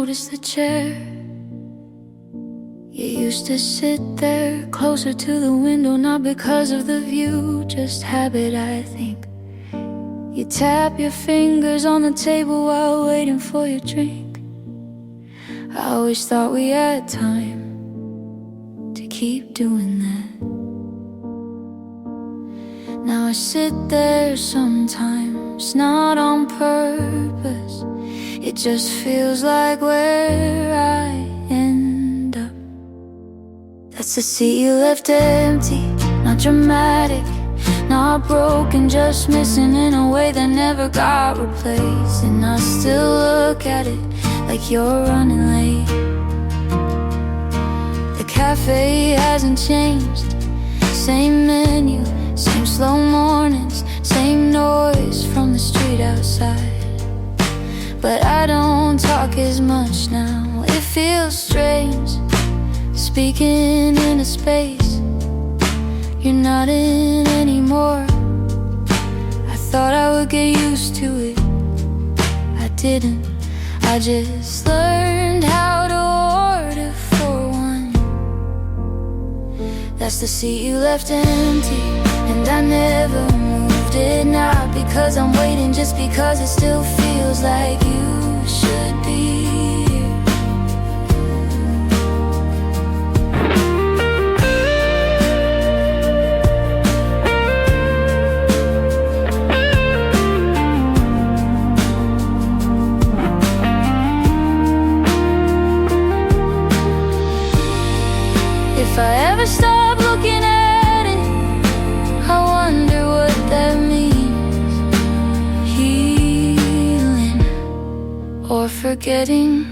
notice the chair. You used to sit there closer to the window, not because of the view, just habit, I think. You tap your fingers on the table while waiting for your drink. I always thought we had time to keep doing that. Now I sit there sometimes, not on purpose. It just feels like where I end up. That's the seat you left empty, not dramatic, not broken, just missing in a way that never got replaced. And I still look at it like you're running late. The cafe hasn't changed, same menu, same slow mornings, same noise from the street outside. But I don't talk as much now. It feels strange speaking in a space you're not in anymore. I thought I would get used to it, I didn't. I just learned how to order for one. That's the seat you left empty, and I never moved it. Not because I'm waiting, just because it still feels like you should be here. If I ever stop looking at it, I wonder what that means. Healing or forgetting.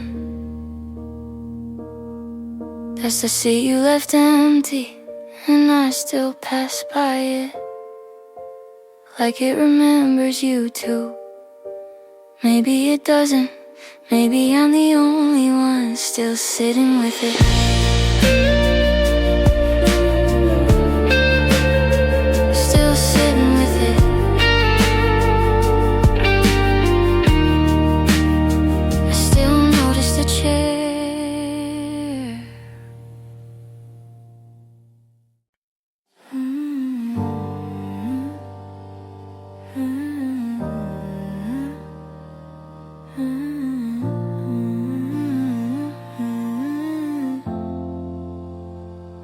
That's the seat you left empty, and I still pass by it like it remembers you too. Maybe it doesn't. Maybe I'm the only one still sitting with it.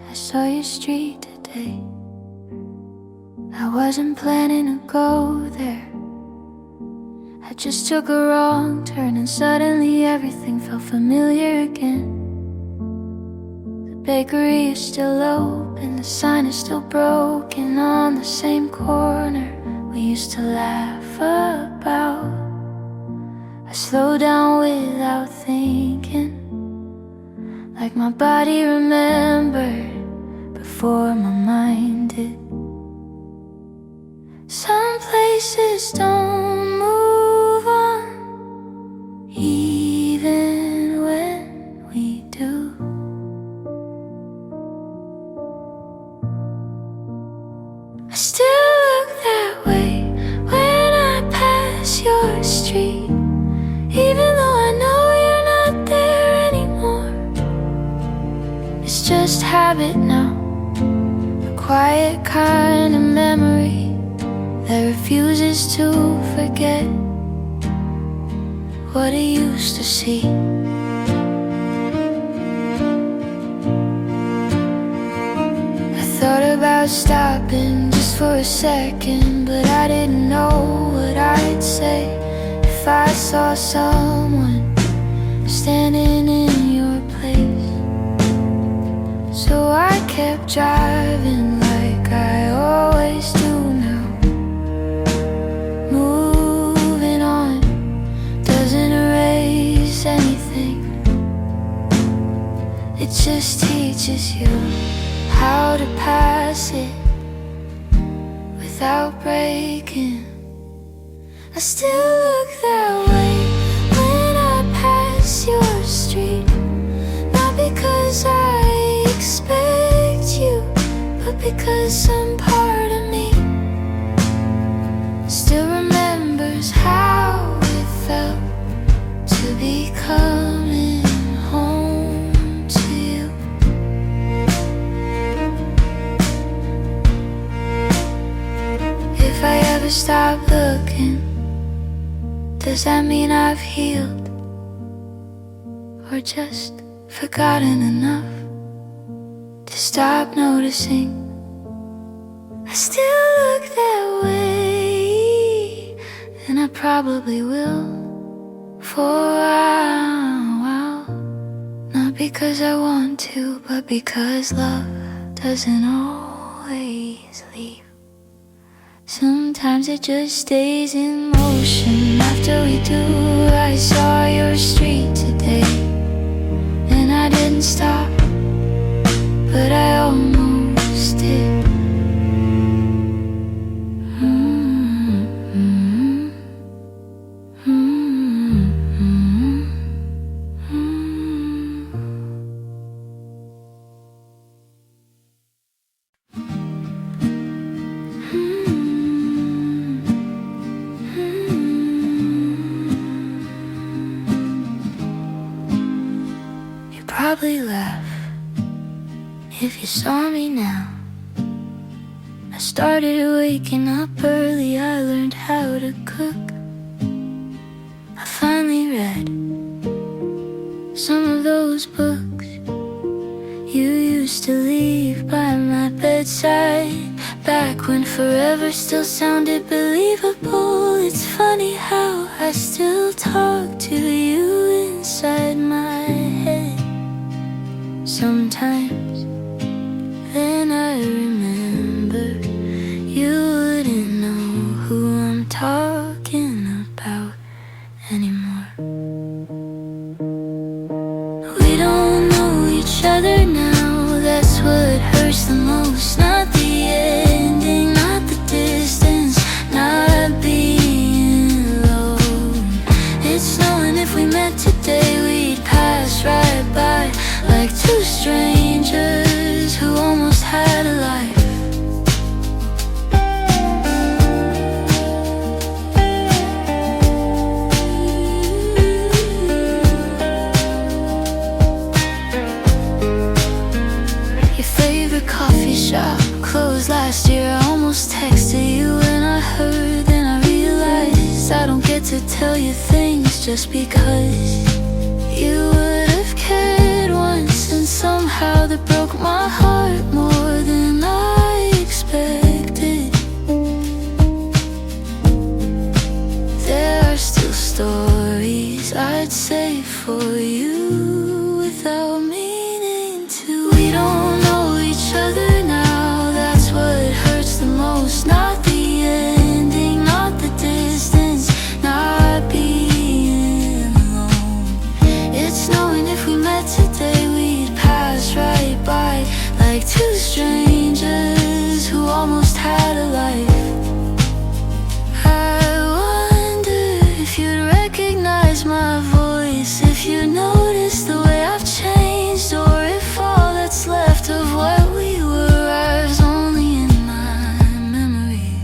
I saw your street today. I wasn't planning to go there. I just took a wrong turn, and suddenly everything felt familiar again. The bakery is still open, the sign is still broken on the same corner we used to laugh about. I slowed down without thinking, like my body remembered before my mind did. Some places don't move on, even when we do. I still look that way when I pass your street, even though I know you're not there anymore. It's just habit now, a quiet kind of memory that refuses to forget what it used to see. I thought about stopping just for a second, but I didn't know what I'd say if I saw someone standing in your place. So I kept driving like I always do now. Moving on doesn't erase anything. It just teaches you how to pass it without breaking. I still look that way when I pass your street, not because I expect you, but because some part of me still remembers how it felt to be coming looking? Does that mean I've healed? Or just forgotten enough to stop noticing? I still look that way, and I probably will for a while. Not because I want to, but because love doesn't always leave. Sometimes it just stays in motion. After we do, I saw your street today, and I didn't stop, but I almost did. Probably laugh if you saw me now. I started waking up early, I learned how to cook. I finally read some of those books you used to leave by my bedside, back when forever still sounded believable. It's funny how I still talk to you inside my head sometimes. Then I remember you wouldn't know who I'm talking about anymore. We don't know each other now, that's what hurts the most. Not the ending, not the distance, not being alone. It's knowing if we met today we'd pass right by, like two strangers who almost had a life. Your favorite coffee shop closed last year. I almost texted you when I heard, then I realized I don't get to tell you things just because you would have cared once, and somehow that broke my heart more than I expected. There are still stories I'd say for you without meaning to. We don't know each other now, that's what hurts the most. Not the ending, not the distance, not being alone. It's knowing if we met today we'd pass right by, like two strangers who almost had a life. I wonder if you'd recognize my voice, if you notice the way I've changed, or if all that's left of what we were is only in my memory.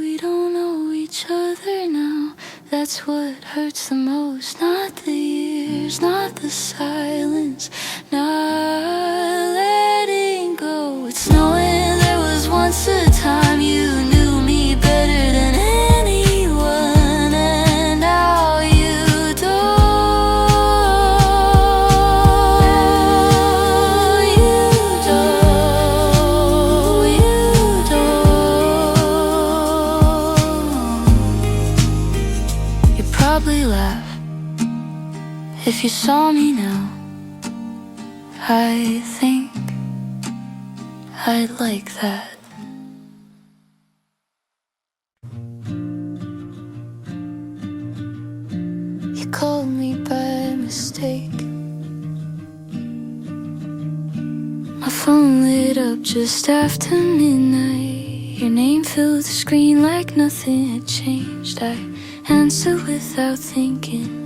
We don't know each other now, that's what hurts the most. Not the years, not the silence, not letting go. It's knowing there was once a time you knew me better than anyone, and now you don't. You don't. You don't. You'd probably laugh if you saw me now. I think I'd like that. You called me by mistake. My phone lit up just after midnight. Your name filled the screen like nothing had changed. I answered without thinking.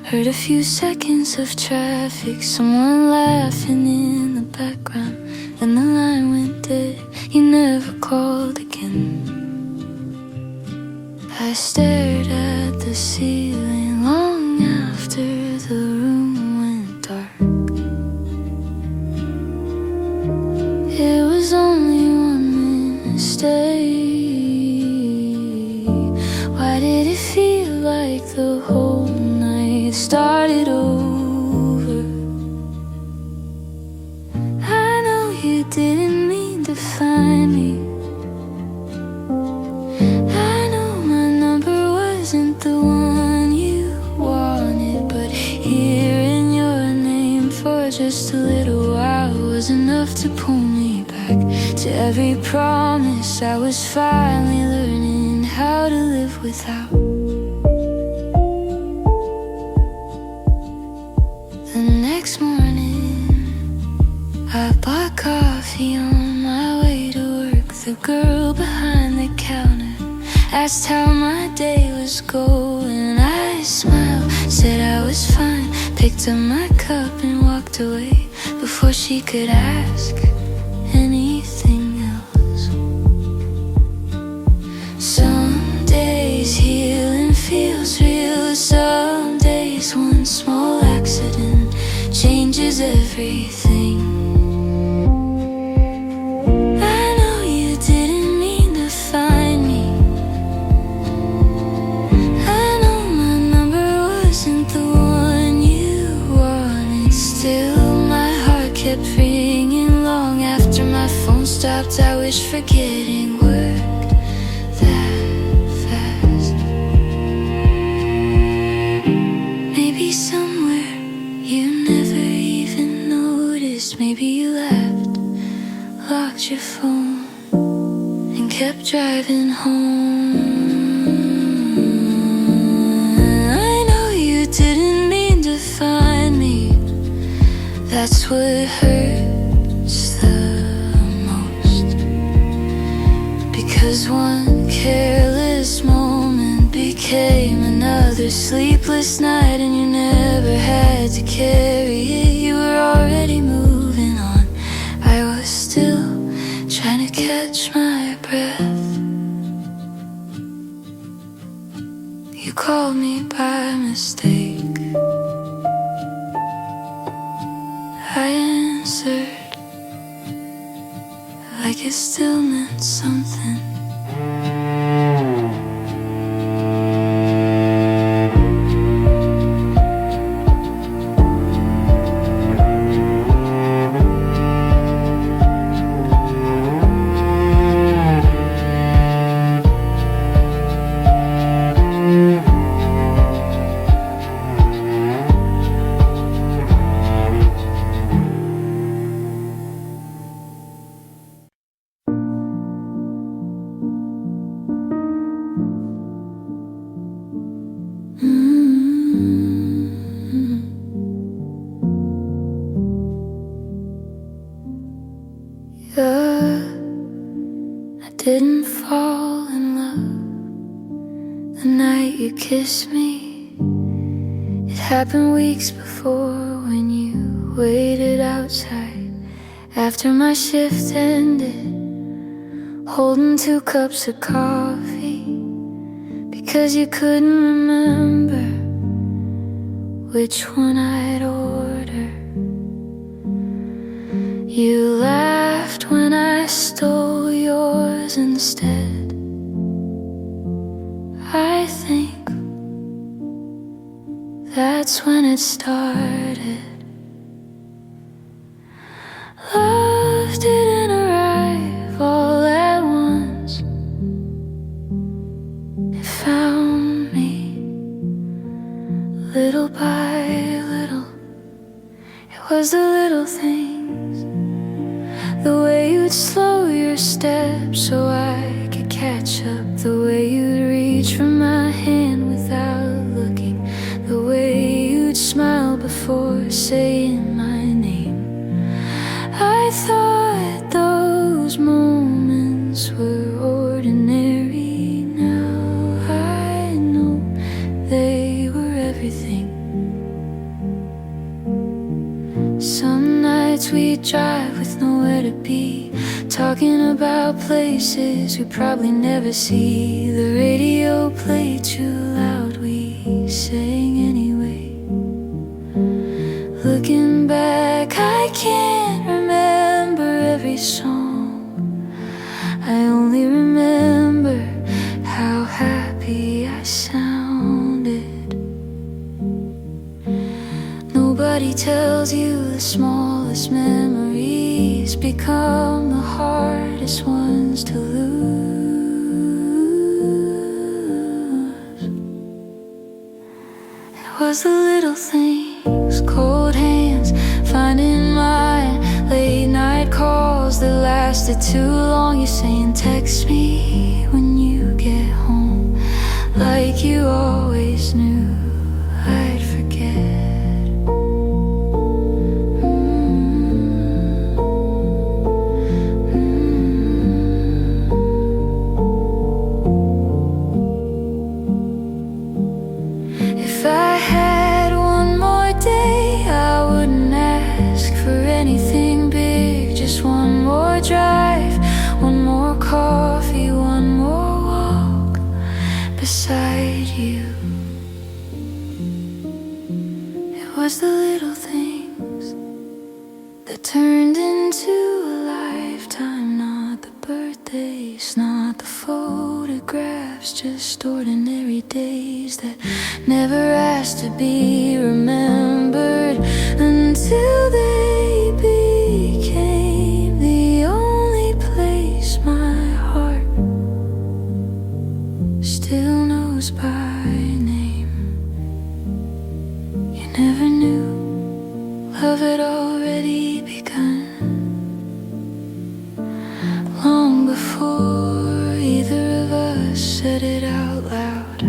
Heard a few seconds of traffic, someone laughing in the background, and the line went dead. You never called again. I stared at the ceiling long after the room went dark. It was only 1 minute start it over. I know you didn't mean to find me. I know my number wasn't the one you wanted, but hearing your name for just a little while was enough to pull me back to every promise I was finally learning how to live without. The next morning, I bought coffee on my way to work. The girl behind the counter asked how my day was going. I smiled, said I was fine, picked up my cup and walked away before she could ask anything else. Some days healing feels real. Some days one small accident changes everything. I know you didn't mean to find me. I know my number wasn't the one you wanted. Still my heart kept ringing long after my phone stopped. I wish forgetting worked that fast. Maybe somewhere you never even noticed. Maybe you left, locked your phone, and kept driving home. I know you didn't mean to find me. That's what hurts the most. Because one careless moment became another sleepless night, and you never had to carry it. You were already moving on. I was still trying to catch my breath. You called me by mistake. I answered like it still meant something. I didn't fall in love the night you kissed me. It happened weeks before when you waited outside after my shift ended, holding 2 cups of coffee because you couldn't remember which one I'd order. You laughed when I stole yours instead. I think that's when it started. Love didn't arrive all at once. It found me little by little. It was the little things, the way you'd slow your steps so I could catch up, the way you'd reach for my hand without looking, the way you'd smile before saying my name. I thought those moments were ordinary. Now I know they were everything. Some nights we'd drive with nowhere to be, talking about places we probably never see. The radio played too loud, we sang anyway. Looking back, I can't remember every song. I only remember how happy I sounded. Everybody tells you the smallest memories become the hardest ones to lose. It was the little things, cold hands finding mine, late night calls that lasted too long. You saying text me when you get home, like you always knew I'd forget. If I had one more day, I wouldn't ask for anything big. Just one more drive, one more coffee, one more walk beside you. It was the little things that turned into a lifetime. Not the birthdays, not the photographs, just ordinary days that never asked to be remembered until they became the only place my heart still knows by name. You never knew love had already begun, long before either of us said it out loud.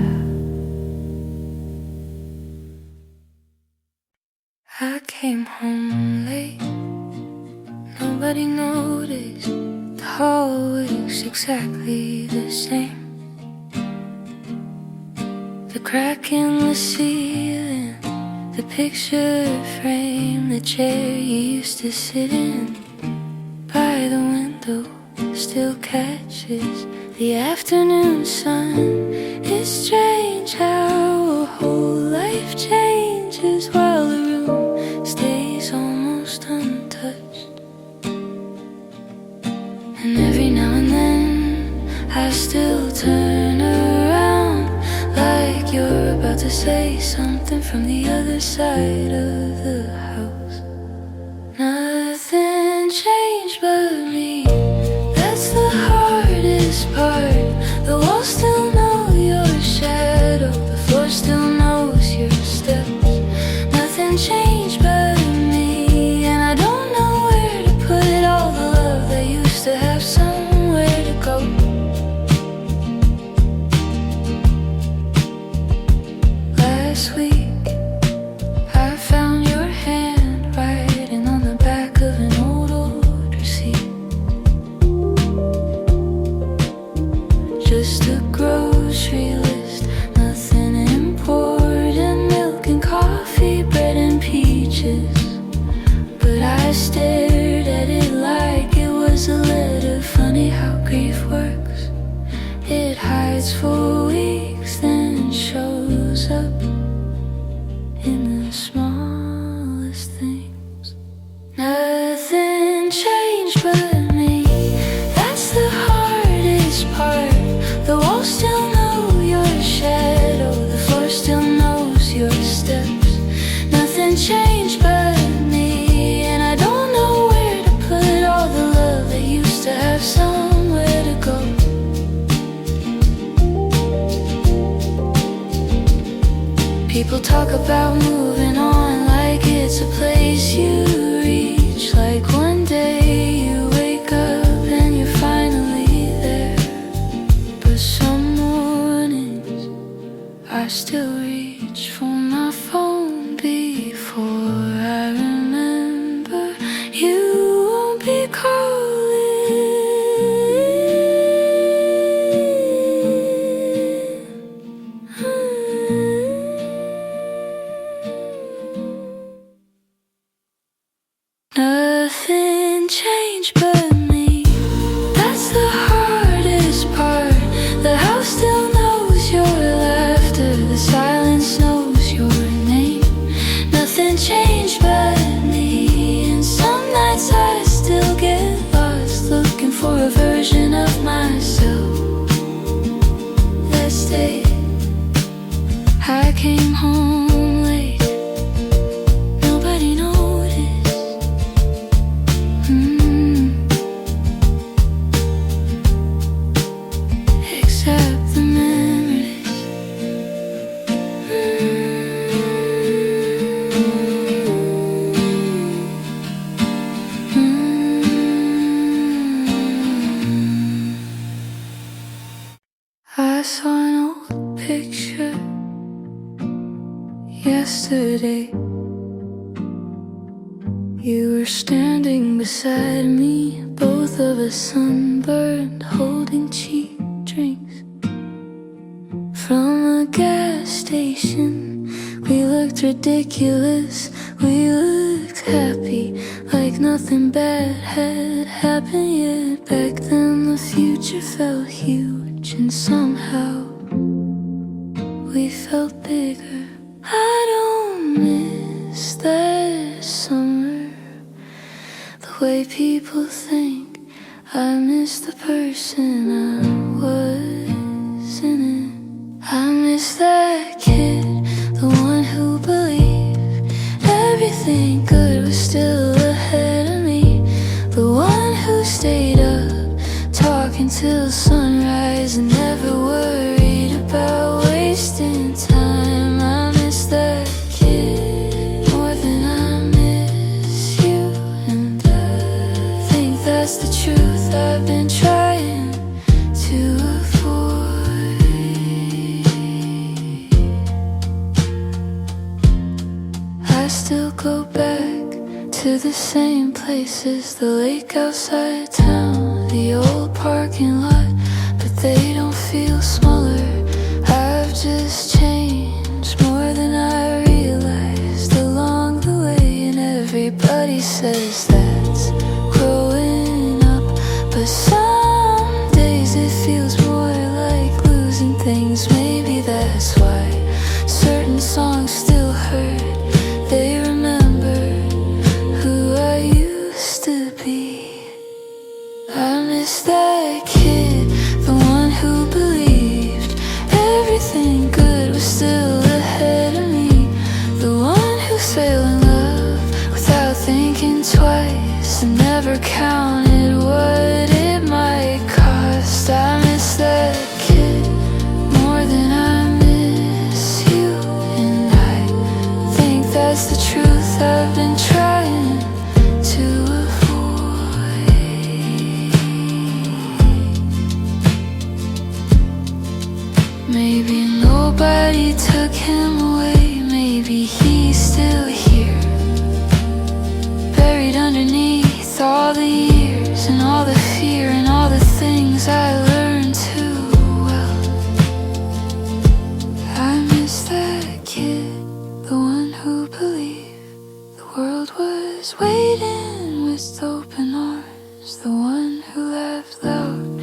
I came home late, nobody noticed. The hallway's exactly the same. The crack in the ceiling, the picture frame, the chair you used to sit in by the window still catches the afternoon sun. It's strange how a whole life changes while the room stays almost untouched. And every now and then I still turn around, like you're about to say something from the other side of the house. Nothing changed but me, that's the hardest part. The walls still know your shadow, the floor still knows your steps. Nothing changed but me, and I don't know where to put all the love that used to have somewhere to go. Last week I found your hand writing on the back of an old receipt. Just a grocery list, nothing important, milk and coffee, bread and peaches. But I stared at it like it was a letter. Funny how grief works, it hides for weeks, then shows up in the smallest things. Nothing changed but me, that's the hardest part. The walls still know your shadow, the floor still knows your steps. Nothing changed but me, and I don't know where to put all the love that used to have somewhere to go. People talk about moving on like it's a place you reach, like one day you wake up and you're finally there. But some mornings I still reach for my phone before I remember you won't be calling. Nothing changed but me, that's the hardest part. The house still knows your laughter, the silence knows your name. Nothing changed but me, and some nights I still get lost, looking for a version of myself that stayed. I came home late, nobody yesterday. You were standing beside me, both of us sunburned, holding cheap drinks. From a gas station, we looked ridiculous. We looked happy, like nothing bad had happened yet. Back then the future felt huge, and somehow we felt bigger. I don't miss that summer, the way people think. I miss the person I was in it. I miss that kid, the one who believed everything good was still ahead of me. The one who stayed up, talking till sunrise, and never worried about wasting time. I miss that kid more than I miss you, and I think that's the truth I've been trying to avoid. I still go back to the same places, the lake outside town, the old parking lot, but they don't feel smaller. I've just changed more than I realized along the way, and everybody says that's growing up, but some days it feels more like losing things. Maybe that's why certain songs still hurt. They remember who I used to be. I miss that kid, the one who believed everything good was still ahead of me. The one who fell in love without thinking twice, and never counted what it might cost. I miss that kid more than I miss you, and I think that's the truth I've been trying to avoid. Maybe nobody took him away, maybe he's still here, buried underneath all the years and all the fear and all the things I learned too well. I miss that kid, the one who believed the world was waiting with open arms, the one who laughed loud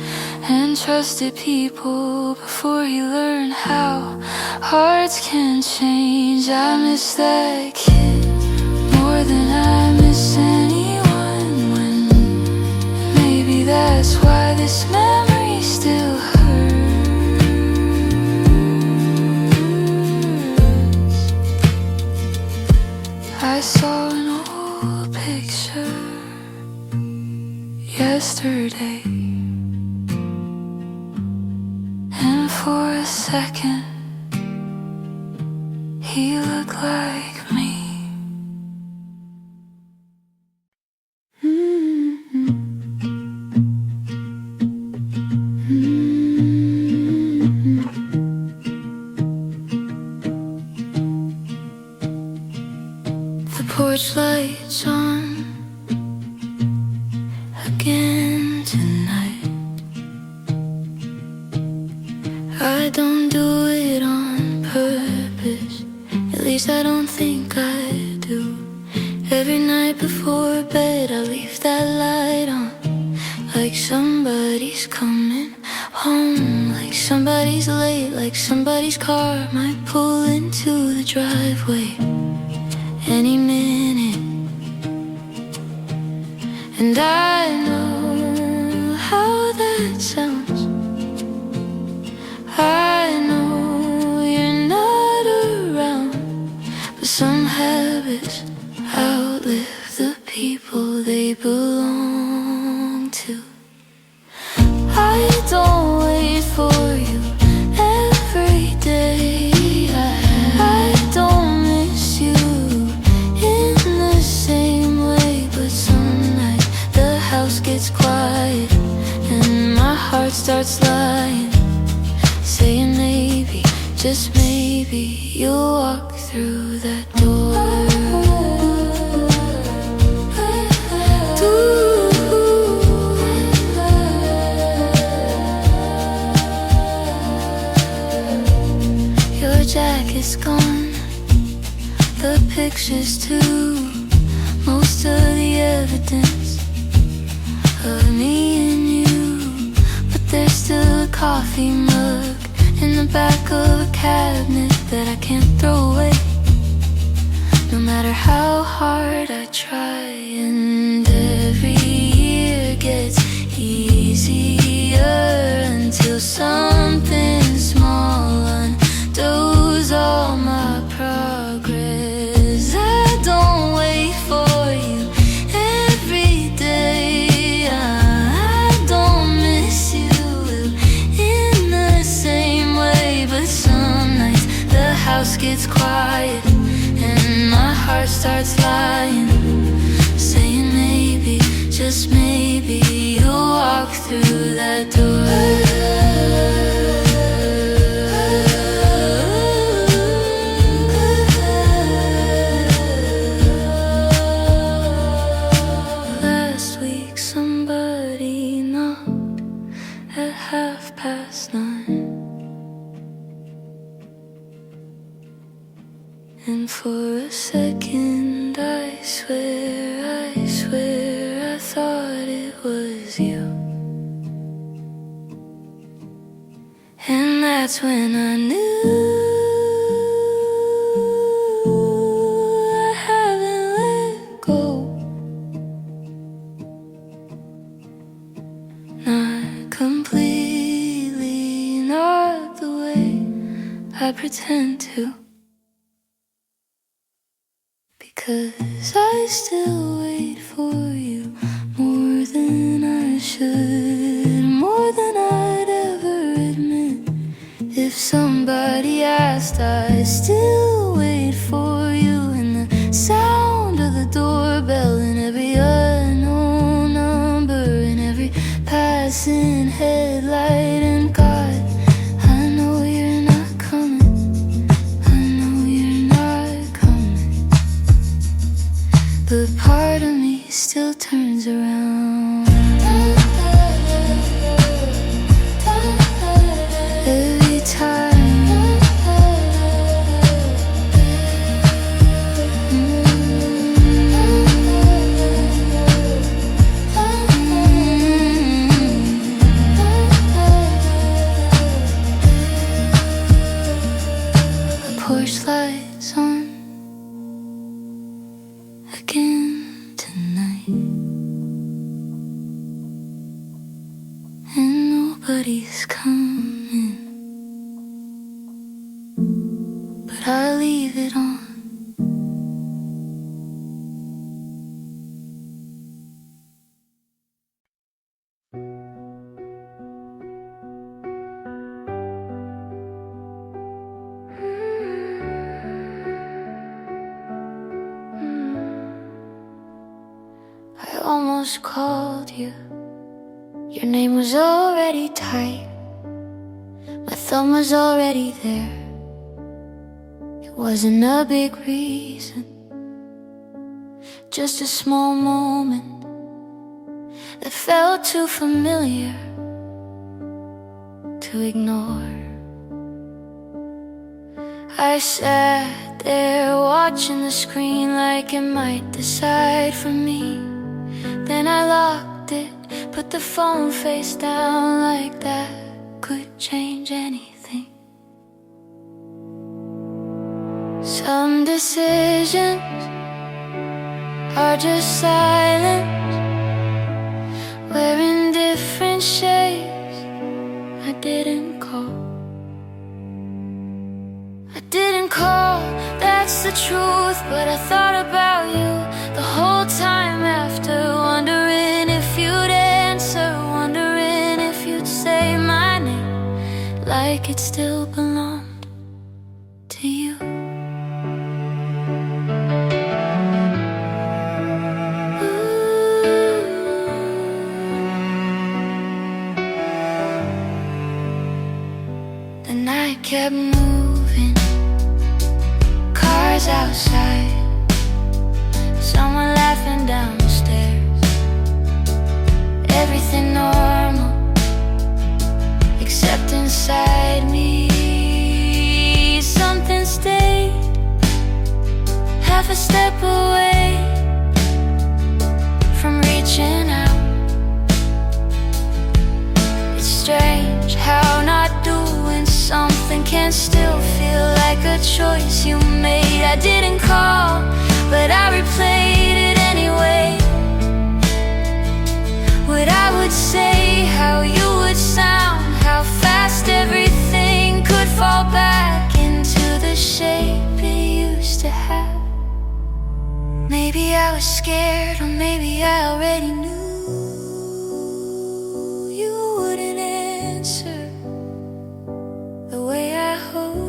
and trusted people before he learned how hearts can change. I miss that kid more than I miss anyone. When maybe that's why this memory still hurts. I saw an old picture yesterday, and for a second he looked like me. The porch lights on again tonight. I don't do it on purpose, at least I don't think I do. Every night before bed I leave that light on, like somebody's coming home, like somebody's late, like somebody's car might pull into the driveway any minute. And I know how that sounds, I know you're not around, but some habits outlive the people they belong to. I don't wait for you every day, I don't miss you in the same way, but some night the house gets quiet and my heart starts lying, saying maybe, just maybe, you'll walk through through that door. Your jacket's gone, the pictures too, most of the evidence of me and you. But there's still a coffee mug in the back of a cabinet that I can't throw away, no matter how hard I try. And every year gets easier until something small undoes all my progress. I don't wait for you every day, I don't miss you in the same way. But some nights the house gets quiet and my heart starts lying, saying maybe, just maybe, you'll walk through that door. Last week somebody knocked at 9:30, and for a second I swear I thought it was you. And that's when I knew I haven't let go. Not completely, not the way I pretend to, because I still wait for you more than I should, more than I'd ever admit. If somebody asked, I still wait for you. And the sound of the doorbell and every unknown number and every passing headlight. And God, I know you're not coming, I know you're not coming, but part of me still turns around every time. The porch lights on again tonight, and nobody's coming, but I leave it on. I almost called you, your name was already tight, my thumb was already there. It wasn't a big reason, just a small moment that felt too familiar to ignore. I sat there watching the screen like it might decide for me. Then I locked it, put the phone face down, like that could change anything. Some decisions are just silence, wearing different shades. I didn't call, that's the truth. But I thought about you the whole time after, wondering if you'd answer, wondering if you'd say my name like it still belonged to you. The night kept moving, car a step away from reaching out. It's strange how not doing something can still feel like a choice you made. I didn't call, but I replayed it anyway. What I would say, how you would sound, how fast everything could fall back into the shape it used to have. Maybe I was scared, or maybe I already knew you wouldn't answer the way I hoped.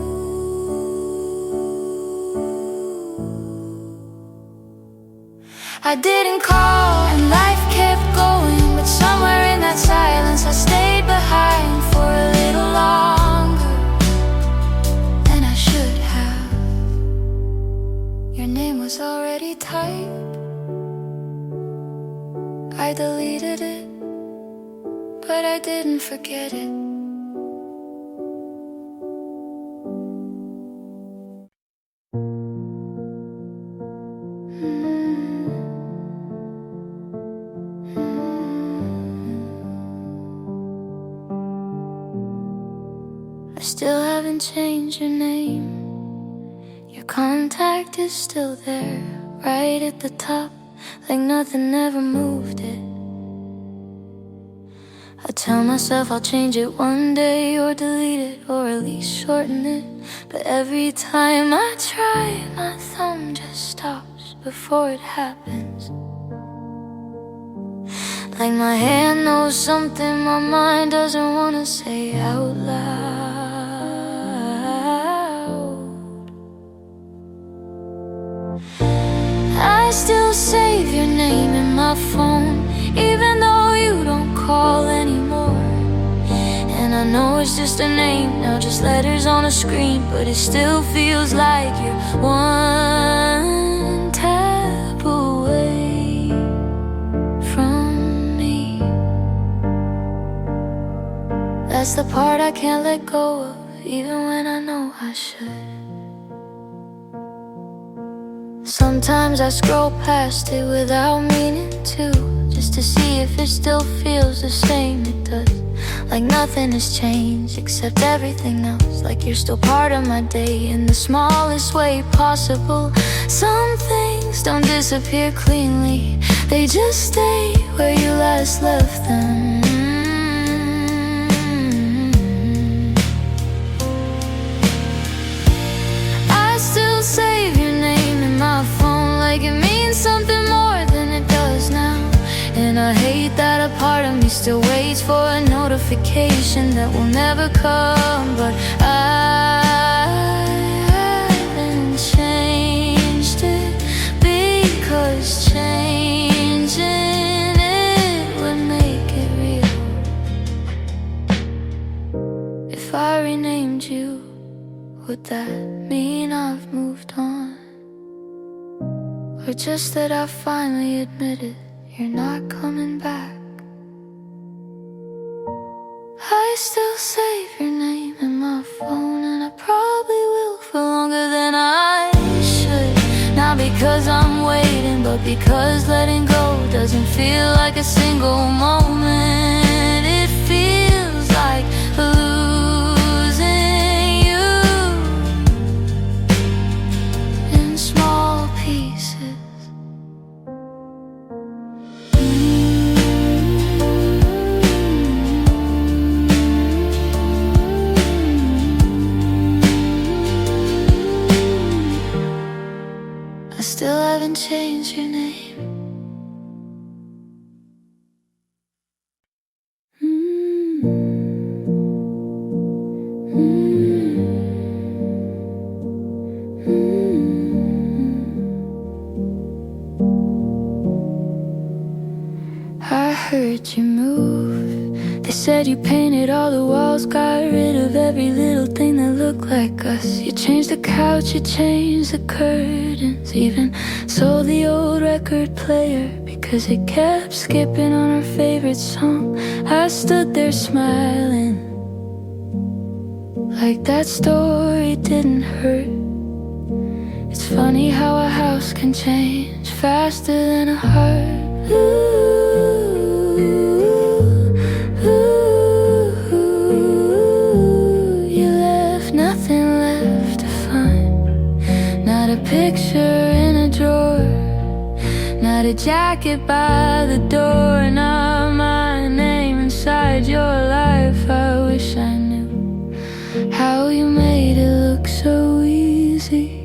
I didn't call and life kept going, but somewhere in that silence I stayed behind for a little longer than I should have. Your name was already typed. I deleted it, but I didn't forget it. I still haven't changed your name. Your contact is still there, right at the top, like nothing ever moved it. I tell myself I'll change it one day, or delete it, or at least shorten it. But every time I try, my thumb just stops before it happens. Like my hand knows something my mind doesn't want to say out loud. I still save your name in my phone, even though you don't call anymore. And I know it's just a name now, just letters on a screen, but it still feels like you're one tap away from me. That's the part I can't let go of, even when I know I should. Sometimes I scroll past it without meaning to, just to see if it still feels the same. It does, like nothing has changed except everything else. Like you're still part of my day in the smallest way possible. Some things don't disappear cleanly, they just stay where you last left them. I still save your name in my phone, like it means something more than it does now. And I hate that a part of me still waits for a notification that will never come. But I haven't changed it, because changing it would make it real. If I renamed you, would that mean I've moved on? Or just that I finally admitted you're not coming back? I still save your name in my phone, and I probably will for longer than I should. Not because I'm waiting, but because letting go doesn't feel like a single moment. It feels like losing you in small pieces. I still haven't changed your name. I heard you move. They said you painted all the walls, got rid of every little thing that looked like us. You changed the couch, you changed the curtains, even sold the old record player because it kept skipping on our favorite song. I stood there smiling, like that story didn't hurt. It's funny how a house can change faster than a heart. You left nothing left to find. Not a picture in a drawer, not a jacket by the door, not my name inside your life. I wish I knew how you made it look so easy,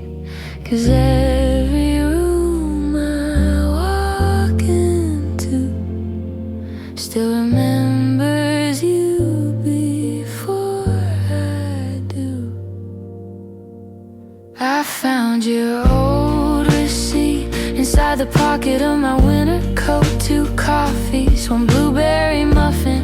'cause every room I walk into still remembers you before I do. I found your old receipt inside the pocket of my winter coat. 2 coffees, 1 blueberry muffin,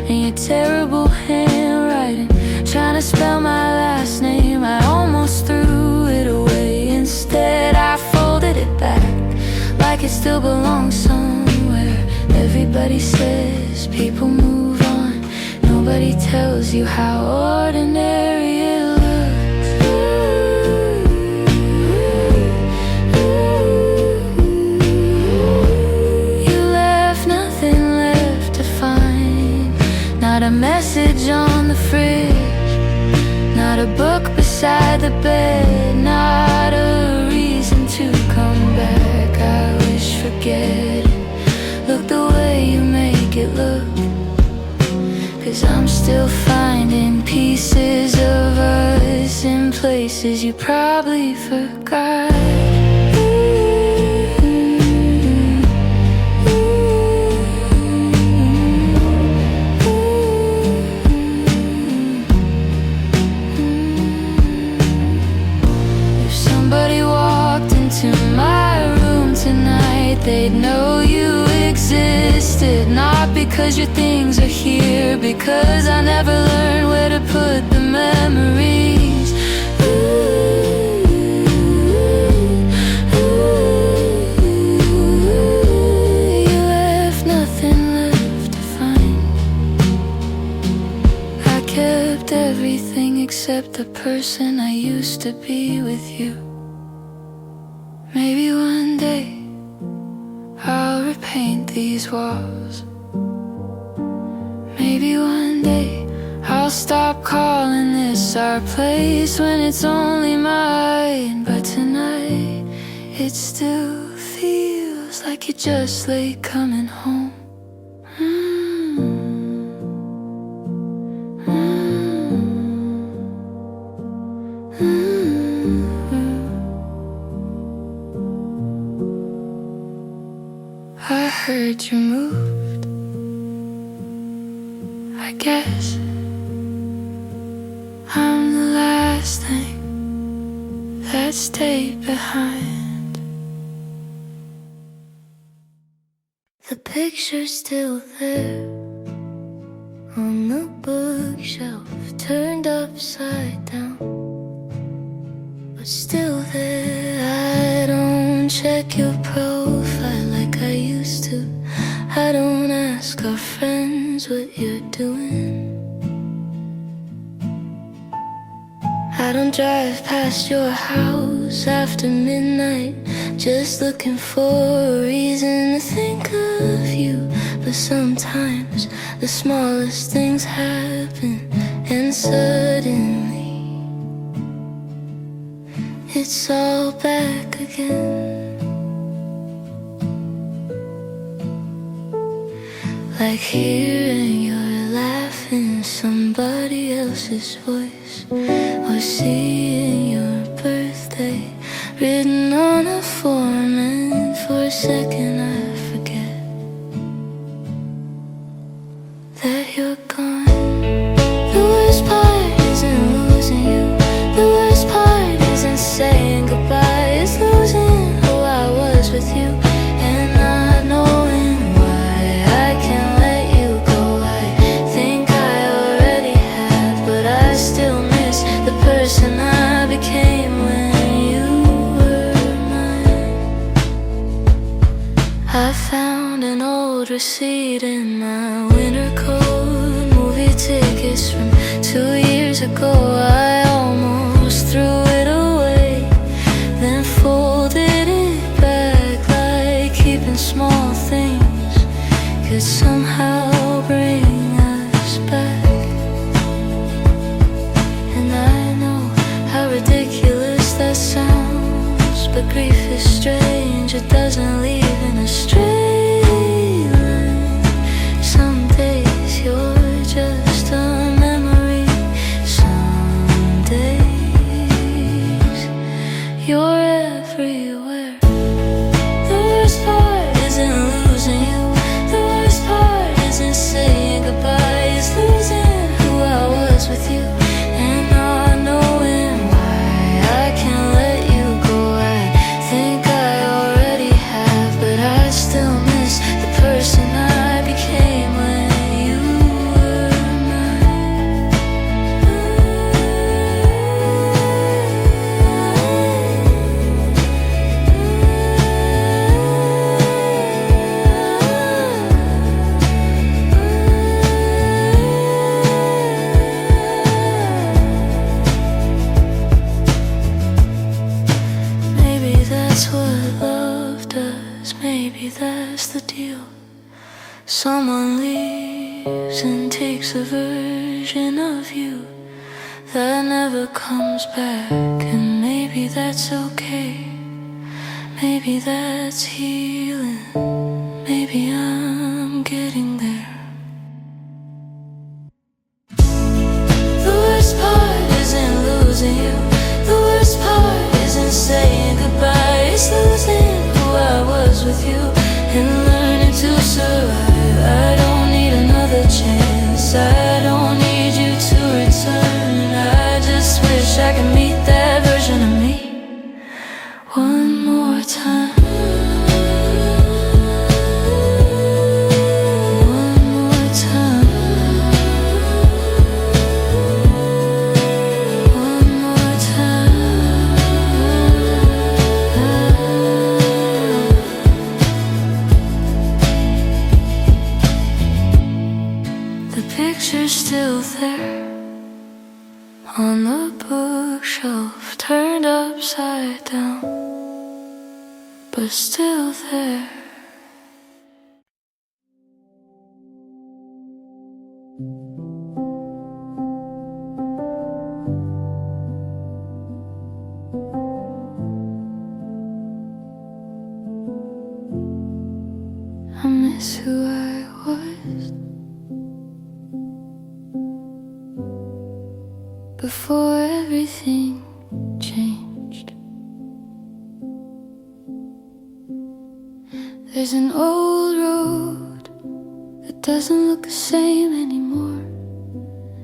and your terrible handwriting, trying to spell my last name. I almost threw it away. Instead I folded it back like it still belongs somewhere. Everybody says people move on, nobody tells you how ordinary it looks. You left nothing left to find. Not a message on the fridge, not a book beside the bed, not a reason to come back. I wish forgetting looked the way you make it look, 'cause I'm still finding pieces of us in places you probably forgot. They'd know you existed, not because your things are here, because I never learned where to put the memories. You left nothing left to find. I kept everything except the person I used to be with you. Maybe one day I'll repaint these walls. Maybe one day I'll stop calling this our place when it's only mine. But tonight it still feels like you're just late coming home. I heard you moved, I guess I'm the last thing that stayed behind. The picture's still there on the bookshelf, turned upside down, but still there. I don't check your profile like I used to. I don't ask our friends what you're doing. I don't drive past your house after midnight just looking for a reason to think of you. But sometimes the smallest things happen, and suddenly it's all back again. Like hearing your laugh in somebody else's voice, or seeing your birthday written on a form, and for a second I forget that you're gone. The worst part isn't losing you, the worst part isn't saying goodbye. It's losing who I was with you and not knowing why I can't let you go. I think I already have, but I still miss the person I became when you were mine. I found an old receipt in my winter coat, movie tickets from 2 years ago. I almost threw it away, then holding it back, like keeping small things could somehow bring us back. And I know how ridiculous that sounds, but grief is strange, it doesn't leave in a straight line. Some days you're just a memory, some days you're everywhere. The worst part isn't losing you, the worst part isn't saying goodbye, it's losing who I was with you and not knowing why I can't let you go. I think I already have, but I still miss the person I became when you were mine. Maybe that's what love does, maybe that's the deal. Someone leaves and takes a version of you that never comes back, and maybe that's okay. Maybe that's healing, maybe I'm getting there. The worst part isn't losing you, the worst part isn't saying goodbye, it's losing who I was with you and learning to survive. I don't need another chance, I don't need you to return. I just wish I could meet that version of me one more time. One more time. One more time. The picture's still there on the bookshelf, turned upside down, but still there. I miss who I was before everything changed. There's an old road that doesn't look the same anymore.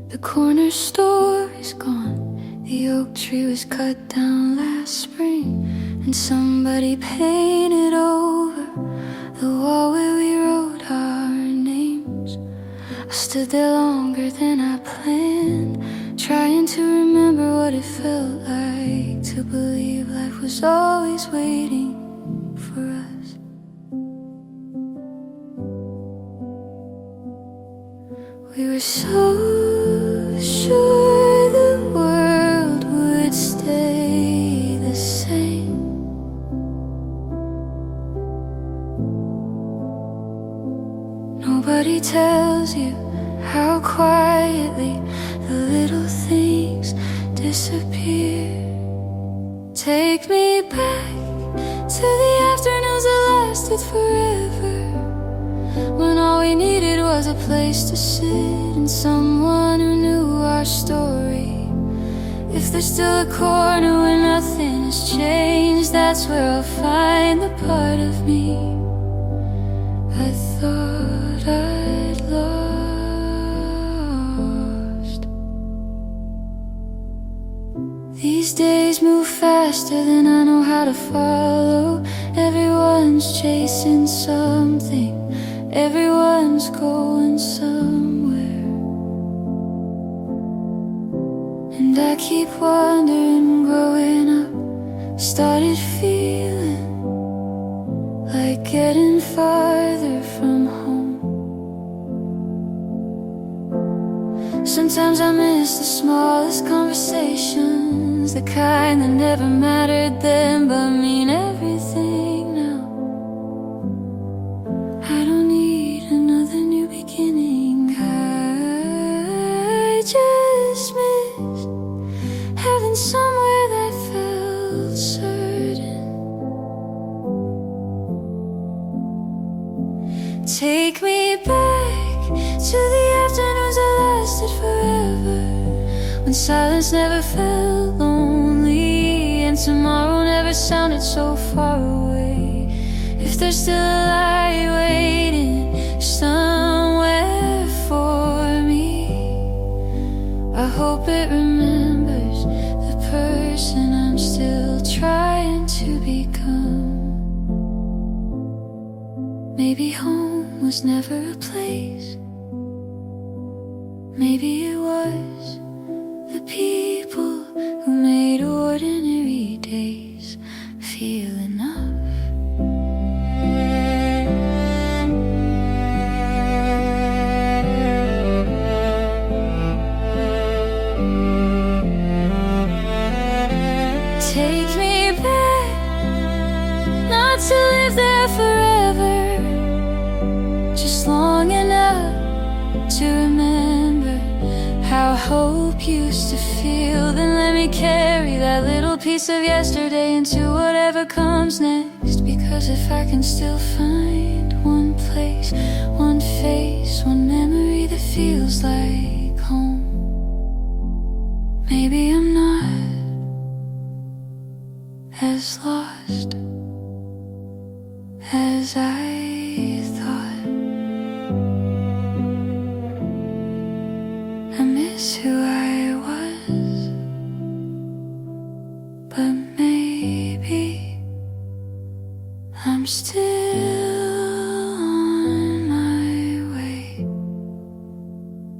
The corner store is gone, the oak tree was cut down last spring, and somebody painted over the wall where we wrote our names. I stood there longer than I planned, trying to remember what it felt like to believe life was always waiting for us. We were so sure the world would stay the same. Nobody tells you how quietly the little things disappear. Take me back to the afternoons that lasted forever, when all we needed was a place to sit and someone who knew our story. If there's still a corner where nothing has changed, that's where I'll find the part of me I thought I'd lost. These days move faster than I know how to follow. Everyone's chasing something, everyone's going somewhere, and I keep wondering, growing up started feeling like getting farther from home. Sometimes I miss the smallest conversations, things, the kind that never mattered then but mean everything now. I don't need another new beginning. I just miss having somewhere that felt certain. Take me back to the afternoons that lasted forever, when silence never felt lonely and tomorrow never sounded so far away. If there's still a light waiting somewhere for me, I hope it remembers the person I'm still trying to become. Maybe home was never a place. Maybe it was the people who made ordinary days feel enough. Take me back, not to live there forever, just long enough to remember how hope used to feel. Then let me carry that little piece of yesterday into whatever comes next. Because if I can still find one place, one face, one memory that feels like home, maybe I'm not as lost as I thought. I miss who I was, but maybe I'm still on my way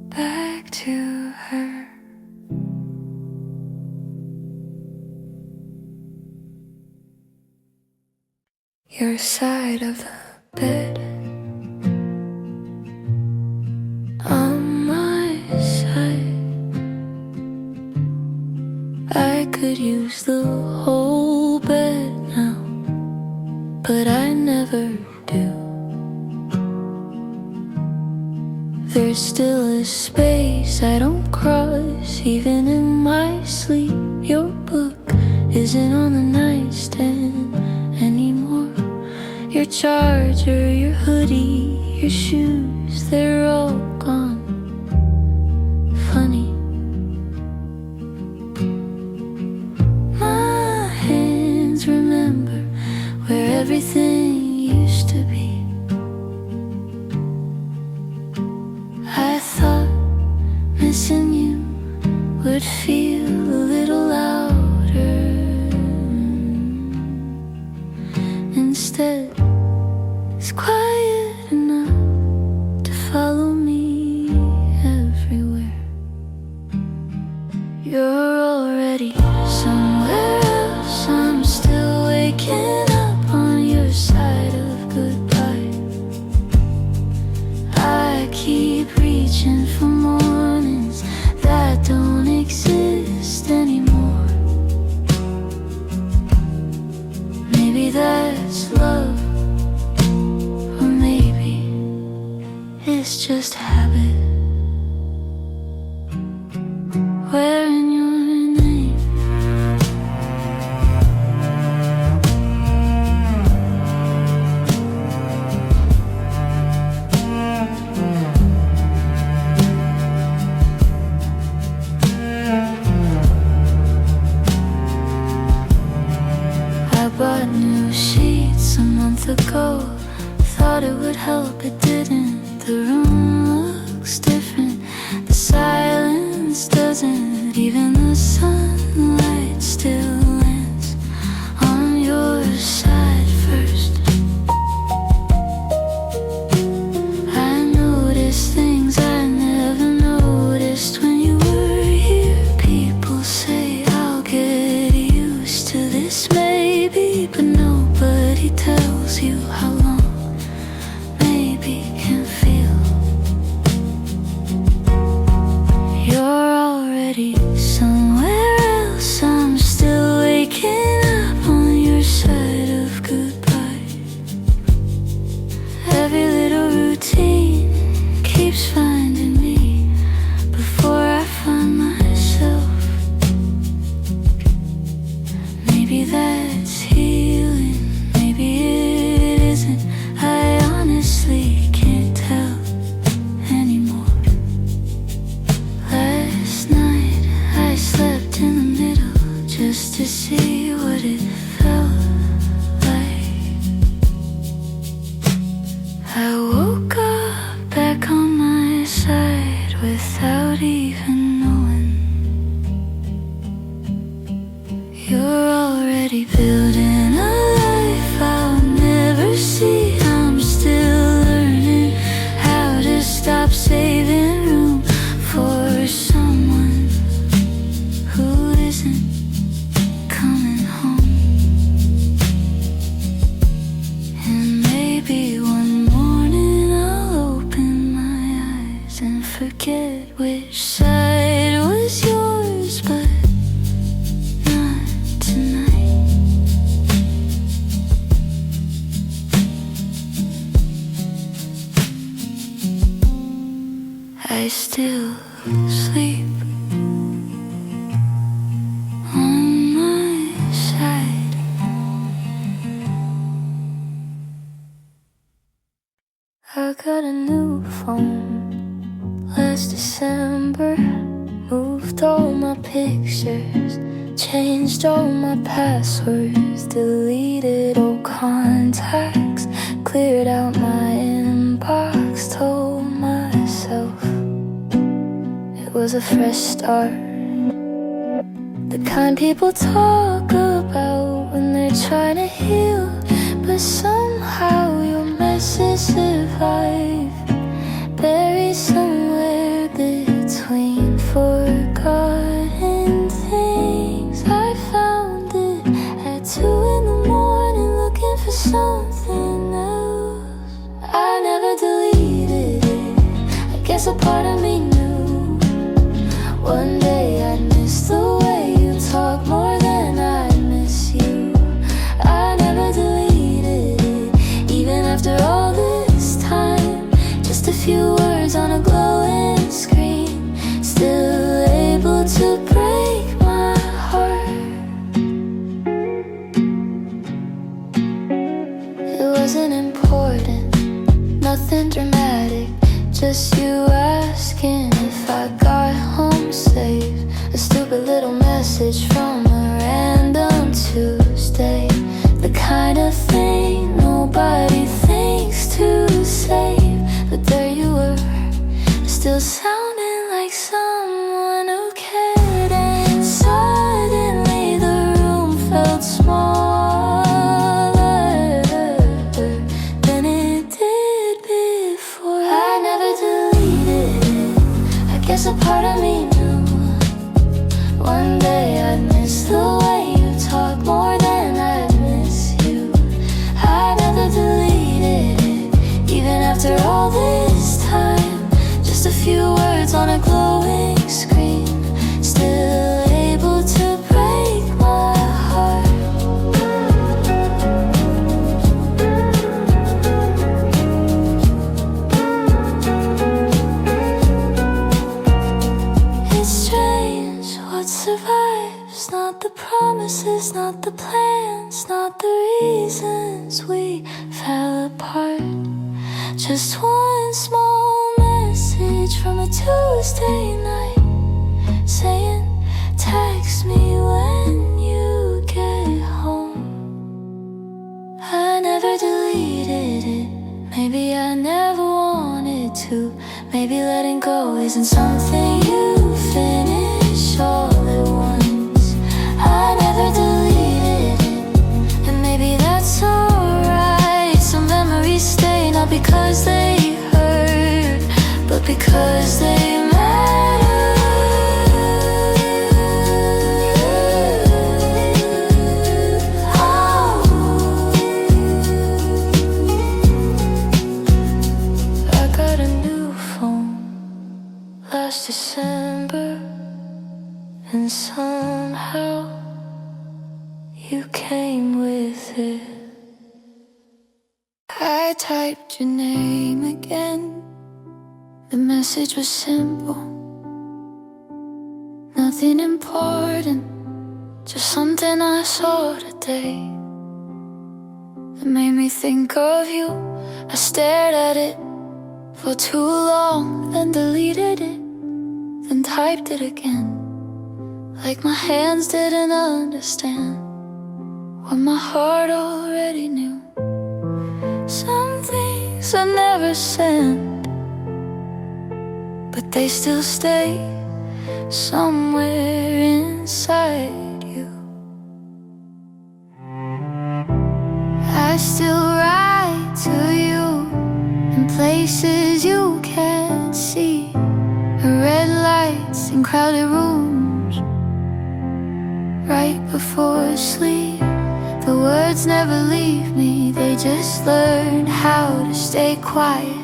back to her. Your side of the bed, on my side. I could use the whole bed now, but I never do. There's still a space I don't cross, even in my sleep. Your book isn't on the nightstand anymore. Your charger, your hoodie, your shoes, they're all gone. Funny, my hands remember where everything used to be. I thought missing you would feel a little louder. Instead, it's quiet enough to follow me everywhere. You're already somewhere else. I'm still waking up on your side of goodbye. I keep reaching for mornings that don't exist anymore. Maybe that's love, or maybe it's just habit. Wearing your name, I bought new sheets a month ago. Thought it would help, it didn't. The room looks different, the silence doesn't. Even the sunlight still lands on your side first. I noticed things I never noticed when you were here. People say I'll get used to this maybe, but nobody tells you how long maybe can feel. Wish that it was yours, but not tonight. I still sleep on my side. I got a new phone last December. Moved all my pictures, changed all my passwords, deleted all contacts, cleared out my inbox, told myself it was a fresh start. The kind people talk about when they're trying to heal, but somehow your message survived, buried somewhere between forgotten things. I found it at 2 in the morning, looking for something else. I never deleted it, I guess a part of me knew one day I'd miss the way you talk more than I miss you. I never deleted it, even after all this time. Just a few words on a glowing screen, still able to break my heart. It wasn't important, nothing dramatic, just you asking if I got home safe. A stupid little message from a random Tuesday, the kind of thing nobody thinks to say. But there you were, still sounding like someone who cared. And suddenly the room felt smaller than it did before. I never deleted it, I guess a part of me knew one day I'd miss the way you talk more than I'd miss you. I never deleted it, even after all this time. Just a few words on a glowing screen, still able to break my heart. It's strange what survives, not the promises, not the plans, not the reasons we fell apart. Just one small message from a Tuesday night saying, text me when you get home. I never deleted it, maybe I never wanted to. Maybe letting go isn't something you finish all at once. I never deleted it, and maybe that's alright. Some memories stay, not because they hurt, but because they matter. Oh. I got a new phone last December, and somehow you came with it. I typed your name again. The message was simple, nothing important, just something I saw today that made me think of you. I stared at it for too long, then deleted it, then typed it again, like my hands didn't understand what my heart already knew. Some things I never sent, but they still stay somewhere inside you. I still write to you in places you can't see, red lights in crowded rooms right before sleep. The words never leave me, they just learn how to stay quiet.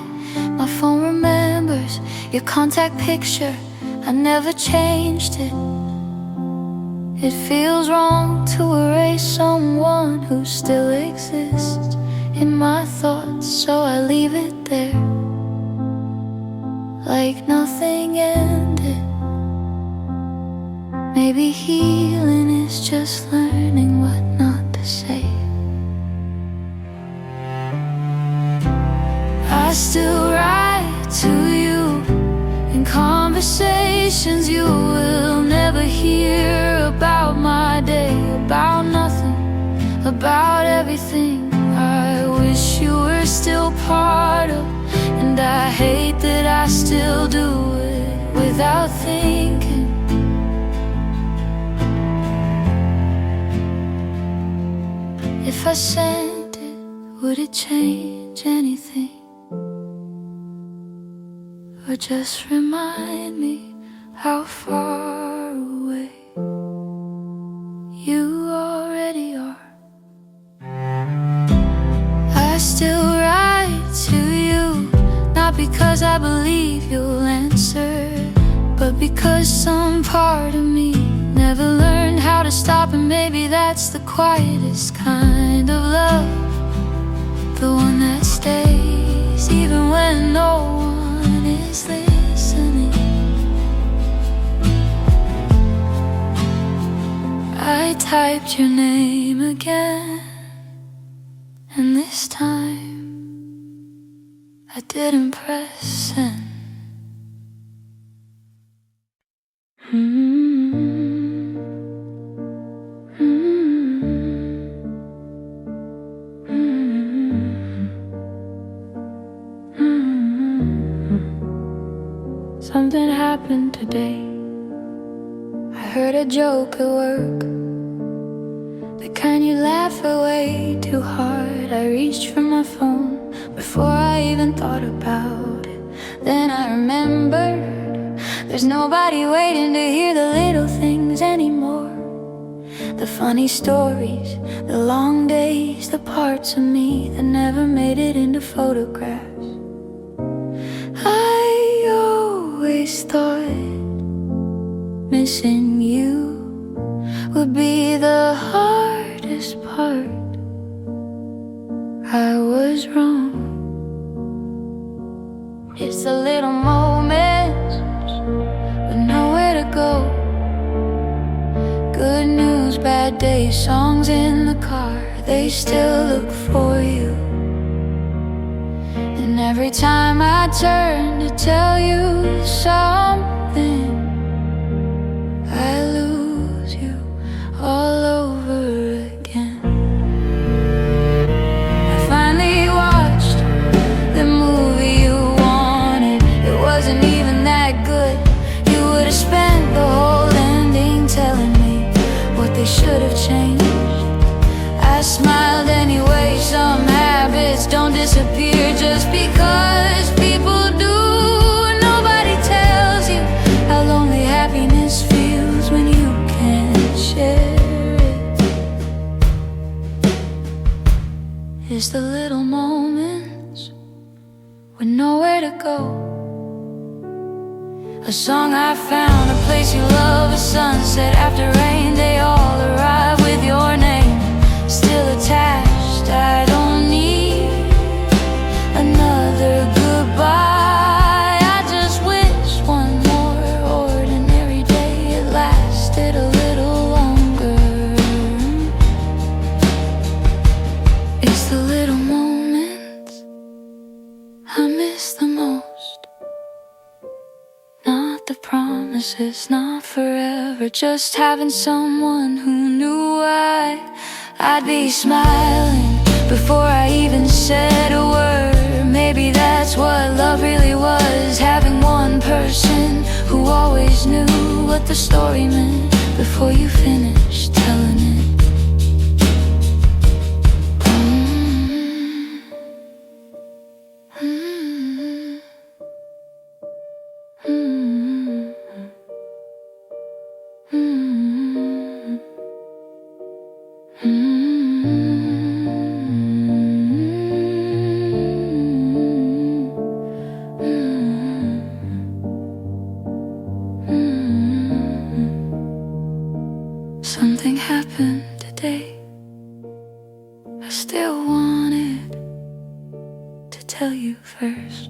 My phone remembers your contact picture I never changed it. It feels wrong to erase someone who still exists in my thoughts, so I leave it there, like nothing ended. Maybe healing is just learning what not to say. I still write to you in conversations you will never hear, about my day, about nothing, about everything I wish you were still part of. And I hate that I still do it without thinking. If I sent it, would it change anything? Or just remind me how far away you already are? I still write to you, not because I believe you'll answer, but because some part of me never learned how to stop. And maybe that's the quietest kind of love, the one that stays even when no one is listening. I typed your name again, and this time I didn't press send. Something happened today. I heard a joke at work, the kind you laugh away too hard. I reached for my phone before I even thought about it. Then I remembered there's nobody waiting to hear the little things anymore. The funny stories, the long days, the parts of me that never made it into photographs. I always thought missing you would be the hardest part. I was wrong. It's the little moments with nowhere to go. Good news, bad days, songs in the car, they still look for you. And every time I turn to tell you something, I lose you all over again. I finally watched the movie you wanted. It wasn't even that good. You would have spent the whole ending telling me what they should have changed. I smiled anyway. Some habits don't disappear just because people do. Nobody tells you how lonely happiness feels when you can't share it. It's the little moments with nowhere to go. A song I found, a place you love, a sunset after rain. They all arrive with your name still attached. I don't need another goodbye. I just wish one more ordinary day it lasted a little longer. It's the little moments I miss the most. Not the promises, not forever, just having someone who knew I'd be smiling before I even said a word. Maybe that's what love really was, having one person who always knew what the story meant before you finished telling it. still wanted to tell you first.